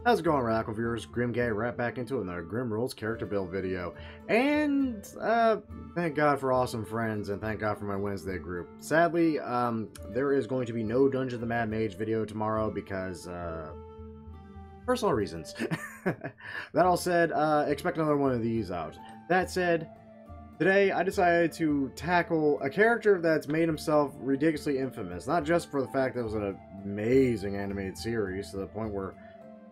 How's it going, Radical viewers? Grim Gay right back into another Grim Rules character build video. And, thank God for awesome friends, and thank God for my Wednesday group. Sadly, there is going to be no Dungeon of the Mad Mage video tomorrow because, personal reasons. That all said, expect another one of these out. That said, today I decided to tackle a character that's made himself ridiculously infamous. Not just for the fact that it was an amazing animated series to the point where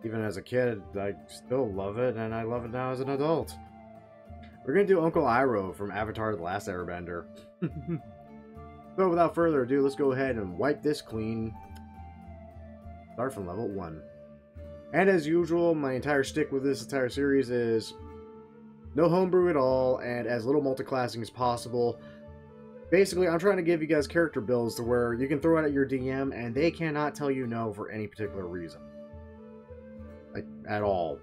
even as a kid, I still love it, and I love it now as an adult. We're going to do Uncle Iroh from Avatar The Last Airbender. So without further ado, let's go ahead and wipe this clean. Start from level 1. And as usual, my entire shtick with this entire series is no homebrew at all, and as little multiclassing as possible. Basically, I'm trying to give you guys character builds to where you can throw it at your DM, and they cannot tell you no for any particular reason. Like, at all.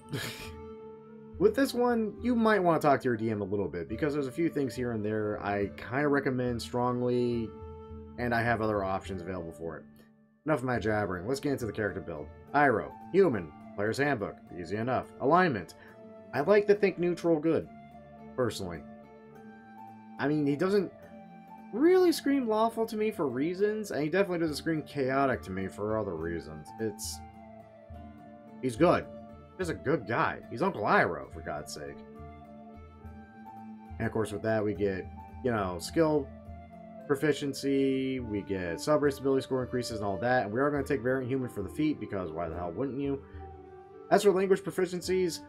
With this one, you might want to talk to your DM a little bit, because there's a few things here and there I kind of recommend strongly, and I have other options available for it. Enough of my jabbering, let's get into the character build. Iroh, human, player's handbook, easy enough. Alignment, I like to think neutral good, personally. I mean, he doesn't really scream lawful to me for reasons, and he definitely doesn't scream chaotic to me for other reasons. He's good. He's a good guy. He's Uncle Iroh, for God's sake. And of course with that we get, you know, skill proficiency, we get sub-race ability score increases and all that, and we are going to take variant human for the feat, because why the hell wouldn't you? As for language proficiencies,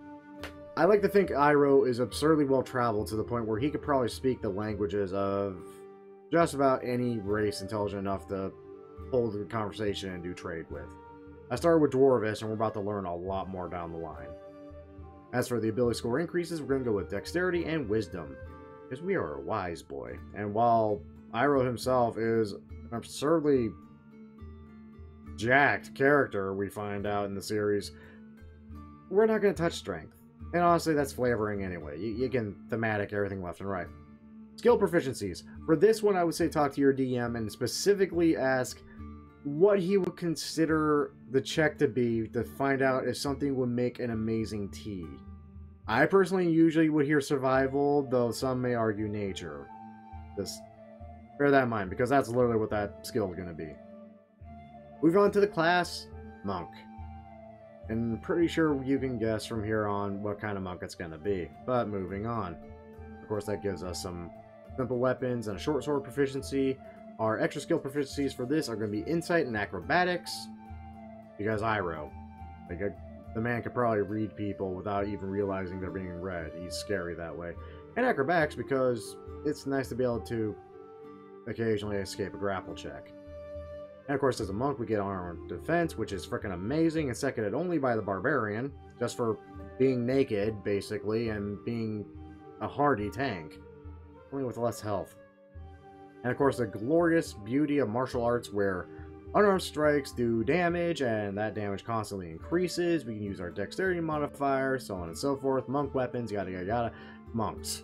I like to think Iroh is absurdly well-traveled to the point where he could probably speak the languages of just about any race intelligent enough to hold a conversation and do trade with. I started with Dwarvish, and we're about to learn a lot more down the line. As for the ability score increases, we're going to go with Dexterity and Wisdom, because we are a wise boy. And while Iroh himself is an absurdly jacked character, we find out in the series, we're not going to touch strength. And honestly, that's flavoring anyway. You can thematic everything left and right. Skill proficiencies. For this one, I would say talk to your DM and specifically ask what he would consider the check to be to find out if something would make an amazing tea. I personally usually would hear survival, though some may argue nature. Just bear that in mind, because that's literally what that skill is going to be. Moving on to the class, Monk. And I'm pretty sure you can guess from here on what kind of monk it's going to be. But moving on. Of course, that gives us some simple weapons and a short sword proficiency. Our extra skill proficiencies for this are going to be Insight and Acrobatics, because Iroh, like, the man could probably read people without even realizing they're being read. He's scary that way. And Acrobatics, because it's nice to be able to occasionally escape a grapple check. And of course, as a monk, we get Armored Defense, which is freaking amazing, and seconded only by the Barbarian, just for being naked, basically, and being a hardy tank, only with less health. And of course, the glorious beauty of martial arts where unarmed strikes do damage, and that damage constantly increases. We can use our dexterity modifier, so on and so forth. Monk weapons, yada yada yada. Monks.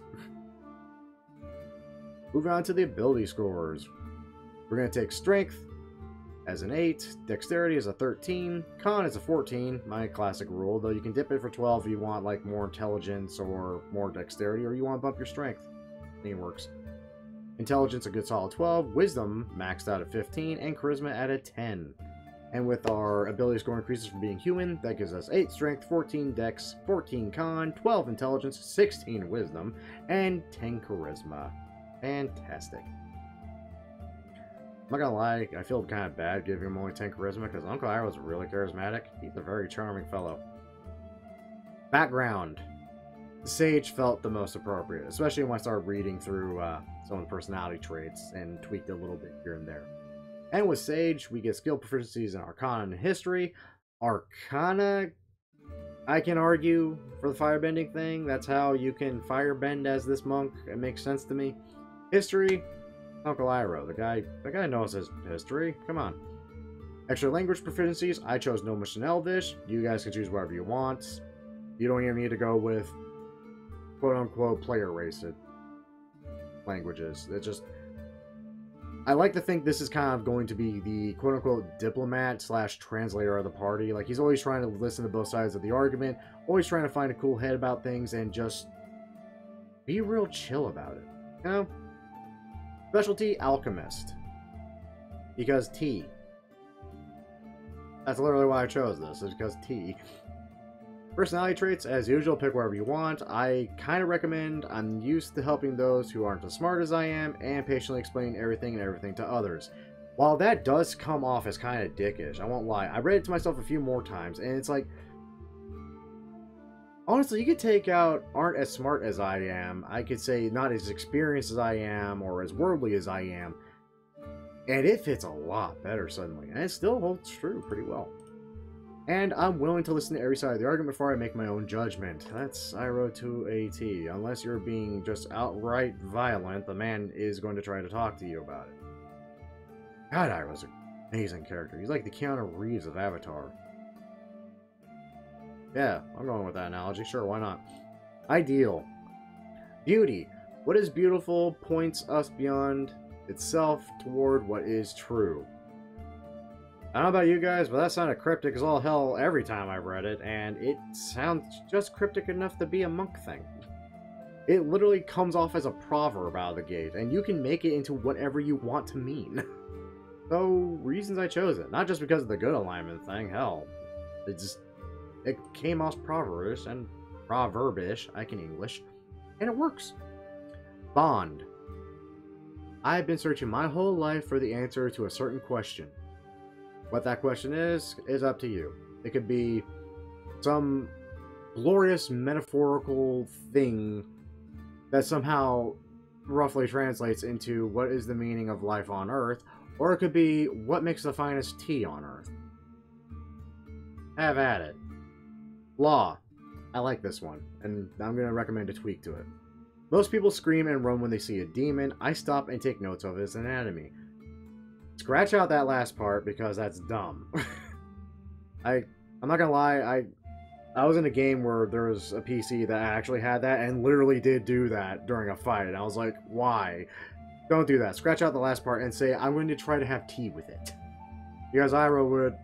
Moving on to the ability scores. We're going to take Strength as an 8, Dexterity as a 13, Con as a 14, my classic rule, though you can dip it for 12 if you want like more intelligence or more dexterity, or you want to bump your strength. I think it works. Intelligence a good solid 12, Wisdom maxed out at 15, and Charisma at a 10. And with our ability score increases from being human, that gives us 8 Strength, 14 Dex, 14 Con, 12 Intelligence, 16 Wisdom, and 10 Charisma. Fantastic. I'm not gonna lie, I feel kind of bad giving him only 10 Charisma, because Uncle Iroh is really charismatic. He's a very charming fellow. Background. Sage felt the most appropriate, especially when I started reading through some of the personality traits and tweaked it a little bit here and there. And with Sage, we get skill proficiencies in Arcana and History. Arcana, I can argue for the firebending thing. That's how you can firebend as this monk. It makes sense to me. History, Uncle Iroh. The guy knows his history. Come on. Extra language proficiencies, I chose Gnomish and Elvish. You guys can choose whatever you want. You don't even need to go with quote-unquote player-rated languages. It just I like to think this is kind of going to be the quote-unquote diplomat slash translator of the party. Like, he's always trying to listen to both sides of the argument, always trying to find a cool head about things, and just be real chill about it. You know? Specialty, alchemist. Because tea. That's literally why I chose this, is because tea. Personality traits, as usual, pick wherever you want. I kind of recommend I'm used to helping those who aren't as smart as I am and patiently explaining everything and everything to others. While that does come off as kind of dickish, I won't lie. I read it to myself a few more times, and it's like, honestly, you could take out aren't as smart as I am. I could say not as experienced as I am or as worldly as I am. And it fits a lot better suddenly. And it still holds true pretty well. And I'm willing to listen to every side of the argument before I make my own judgment. That's Iroh to a T. Unless you're being just outright violent, the man is going to try to talk to you about it. God, Iroh's an amazing character. He's like the Keanu Reeves of Avatar. Yeah, I'm going with that analogy. Sure, why not? Ideal. Beauty. What is beautiful points us beyond itself toward what is true. I don't know about you guys, but that sounded cryptic as all hell every time I read it, and it sounds just cryptic enough to be a monk thing. It literally comes off as a proverb out of the gate, and you can make it into whatever you want to mean. So, reasons I chose it. Not just because of the good alignment thing, hell. It came off proverbish, and proverbish, I can English, and it works. Bond. I've been searching my whole life for the answer to a certain question. What that question is up to you. It could be some glorious metaphorical thing that somehow roughly translates into what is the meaning of life on Earth, or it could be what makes the finest tea on Earth. Have at it. Law. I like this one, and I'm going to recommend a tweak to it. Most people scream and run when they see a demon. I stop and take notes of its anatomy. Scratch out that last part because that's dumb. I'm not gonna lie, I was in a game where there was a PC that actually had that and literally did do that during a fight, and I was like, why? Don't do that. Scratch out the last part and say, I'm going to try to have tea with it. Because Iroh would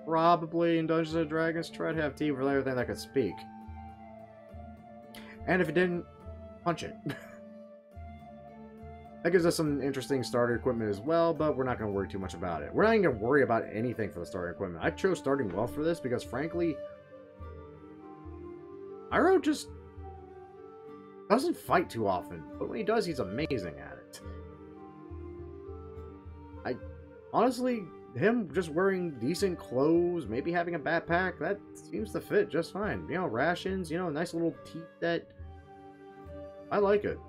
probably, in Dungeons & Dragons, try to have tea with everything that could speak. And if it didn't, punch it. That gives us some interesting starter equipment as well, but we're not going to worry too much about it. We're not even going to worry about anything for the starter equipment. I chose starting well for this because, frankly, Iroh just doesn't fight too often, but when he does, he's amazing at it. Honestly, him just wearing decent clothes, maybe having a backpack, that seems to fit just fine. You know, rations, you know, a nice little tea set. I like it.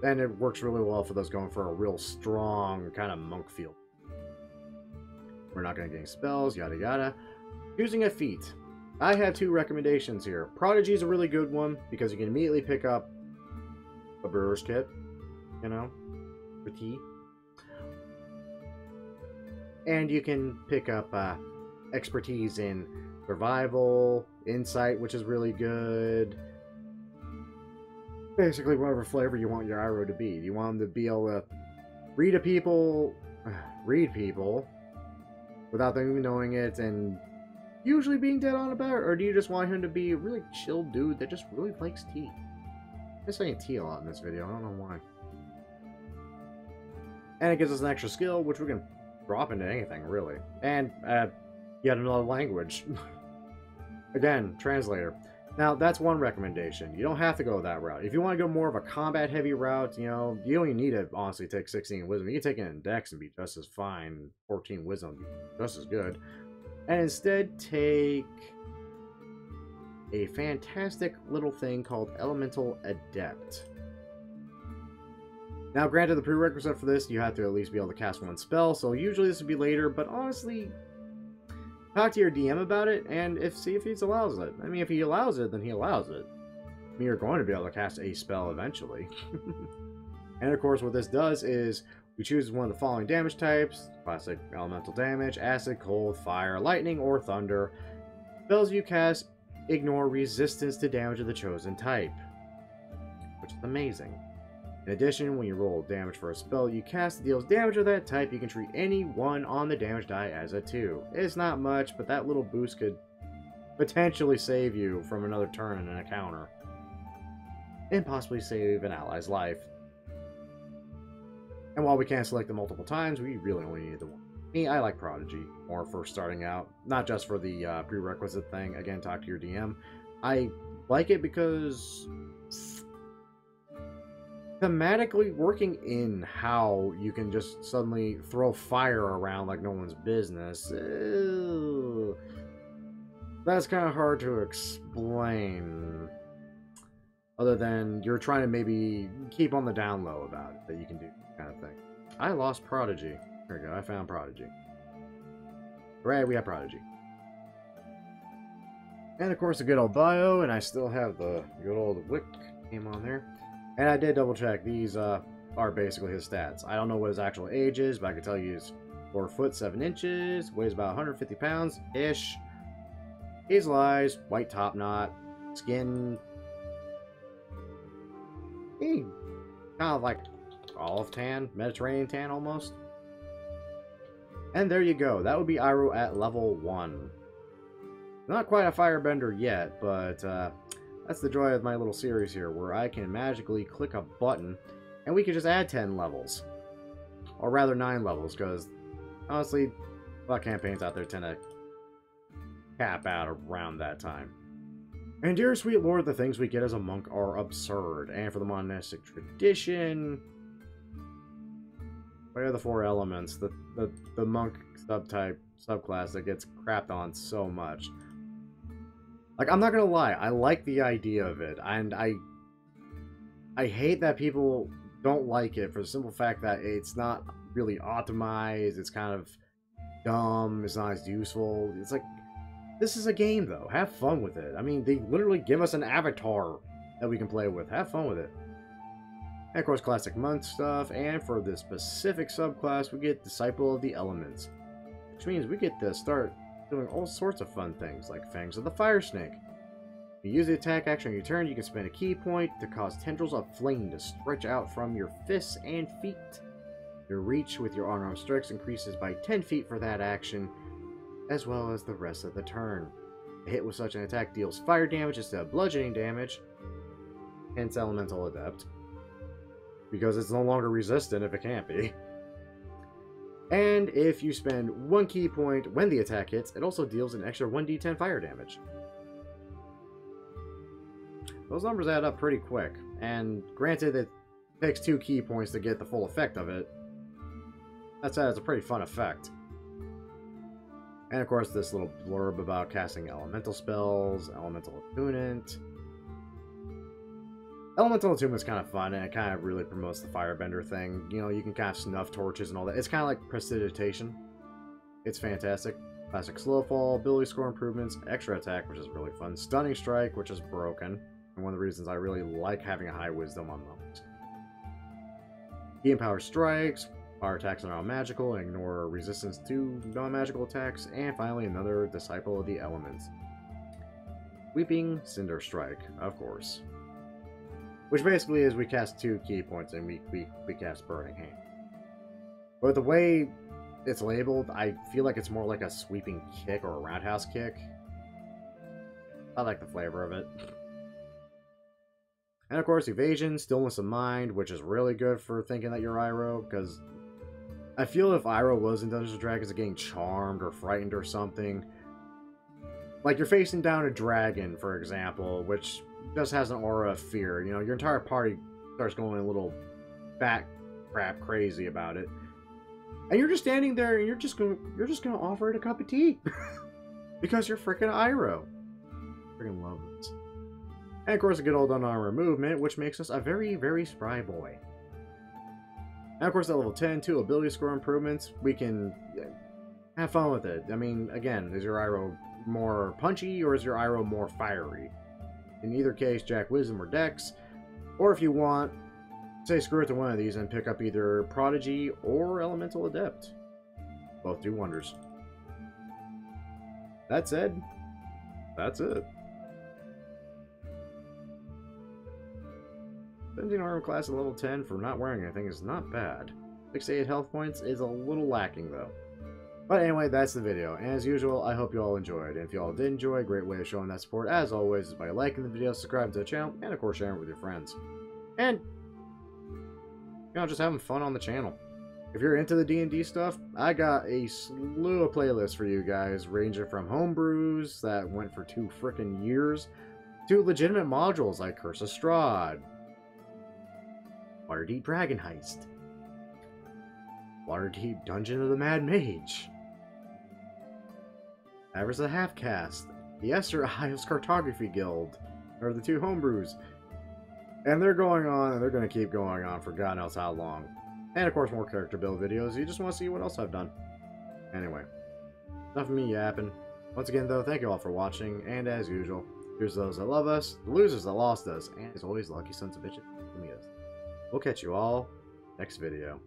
And it works really well for those going for a real strong kind of monk feel. We're not going to get any spells, yada yada. Using a feat. I have two recommendations here. Prodigy is a really good one because you can immediately pick up a brewer's kit, you know, for tea. And you can pick up expertise in survival, insight, which is really good. Basically, whatever flavor you want your Iroh to be. You want him to be able to read people without them even knowing it and usually being dead on about it, or do you just want him to be a really chill dude that just really likes tea? I'm saying tea a lot in this video, I don't know why. And it gives us an extra skill, which we can drop into anything, really. And yet another language. Again, translator. Now, that's one recommendation. You don't have to go that route. If you want to go more of a combat-heavy route, you know, you don't even need to, honestly, take 16 wisdom. You can take it in dex and be just as fine. 14 wisdom, just as good. And instead, take a fantastic little thing called Elemental Adept. Now, granted, the prerequisite for this, you have to at least be able to cast one spell, so usually this would be later, but honestly, talk to your DM about it, and see if he allows it. I mean, if he allows it, then he allows it. I mean, you're going to be able to cast a spell eventually. And of course, what this does is, we choose one of the following damage types: classic elemental damage, acid, cold, fire, lightning, or thunder. Spells you cast ignore resistance to damage of the chosen type, which is amazing. In addition, when you roll damage for a spell you cast that deals damage of that type, you can treat any one on the damage die as a 2. It's not much, but that little boost could potentially save you from another turn in an encounter. And possibly save an ally's life. And while we can't select them multiple times, we really only need the one. Me, I like Prodigy more for starting out. Not just for the prerequisite thing. Again, talk to your DM. I like it because thematically working in how you can just suddenly throw fire around like no one's business. That's kind of hard to explain. Other than you're trying to maybe keep on the down low about it, that you can do kind of thing. I lost Prodigy. There we go, I found Prodigy. Right, we have Prodigy. And of course the good old bio, and I still have the good old Wick name on there. And I did double check, these are basically his stats. I don't know what his actual age is, but I can tell you he's 4 foot 7 inches, weighs about 150 pounds-ish. Hazel eyes, white top knot, skin... kind of like olive tan, Mediterranean tan almost. And there you go. That would be Iroh at level 1. Not quite a firebender yet, but that's the joy of my little series here, where I can magically click a button and we can just add 10 levels. Or rather 9 levels, because honestly, a lot of campaigns out there tend to cap out around that time. And dear sweet lord, the things we get as a monk are absurd. And for the monastic tradition, what are the 4 elements? The monk subclass that gets crapped on so much. Like, I'm not gonna lie, I like the idea of it, and I hate that people don't like it for the simple fact that it's not really optimized, it's kind of dumb, it's not as useful. It's like, this is a game, though. Have fun with it. I mean, they literally give us an avatar that we can play with. Have fun with it. And, of course, classic monk stuff. And for this specific subclass, we get Disciple of the Elements. Which means we get to start doing all sorts of fun things, like Fangs of the Fire Snake. You use the attack action on your turn, you can spend a key point to cause tendrils of flame to stretch out from your fists and feet. Your reach with your unarmed strikes increases by 10 feet for that action, as well as the rest of the turn. A hit with such an attack deals fire damage instead of bludgeoning damage, hence Elemental Adept, because it's no longer resistant if it can't be. And if you spend 1 key point when the attack hits, it also deals an extra 1d10 fire damage. Those numbers add up pretty quick, and granted it takes 2 key points to get the full effect of it. That said, it's a pretty fun effect. And of course, this little blurb about casting elemental spells, elemental attunement. Elemental attunement's kind of fun, and it kind of really promotes the firebender thing. You know, you can cast snuff torches and all that. It's kind of like prestidigitation. It's fantastic. Classic slow fall, ability score improvements, extra attack, which is really fun. Stunning strike, which is broken. And one of the reasons I really like having a high wisdom on those. Key and power strikes. Fire attacks are non-magical and ignore resistance to non-magical attacks. And finally, another Disciple of the Elements. Weeping Cinder Strike, of course. Which basically is we cast 2 key points and we cast Burning Hand. But the way it's labeled, I feel like it's more like a sweeping kick or a roundhouse kick. I like the flavor of it. And of course, Evasion, Stillness of Mind, which is really good for thinking that you're Iroh, because I feel if Iroh was in Dungeons & Dragons getting charmed or frightened or something, like you're facing down a dragon, for example, which just has an aura of fear. You know, your entire party starts going a little bat crap crazy about it, and you're just standing there and you're just gonna offer it a cup of tea because you're freaking Iroh. Freaking love this. And of course, a good old unarmored movement, which makes us a very, very spry boy. And of course, at level 10, 2 ability score improvements. We can have fun with it. I mean, again, is your Iroh more punchy or is your Iroh more fiery? In either case, Jack Wisdom or Dex. Or if you want, say screw it to one of these and pick up either Prodigy or Elemental Adept. Both do wonders. That said, that's it. 17 armor class at level 10 for not wearing anything is not bad. 68 health points is a little lacking though. But anyway, that's the video. And as usual, I hope you all enjoyed. And if you all did enjoy, a great way of showing that support, as always, is by liking the video, subscribing to the channel, and of course sharing it with your friends. And, just having fun on the channel. If you're into the D&D stuff, I got a slew of playlists for you guys, ranging from homebrews that went for 2 frickin' years, to legitimate modules like Curse of Strahd, Waterdeep Dragon Heist, Waterdeep Dungeon of the Mad Mage, Avarice the Half-Caste, the Esther Isles Cartography Guild, are the 2 homebrews. And they're going on, and they're going to keep going on for God knows how long. And of course more character build videos, you just want to see what else I've done. Anyway, enough of me yapping. Once again though, thank you all for watching, and as usual, here's those that love us, the losers that lost us, and as always, lucky sons of bitches to meet us. We'll catch you all next video.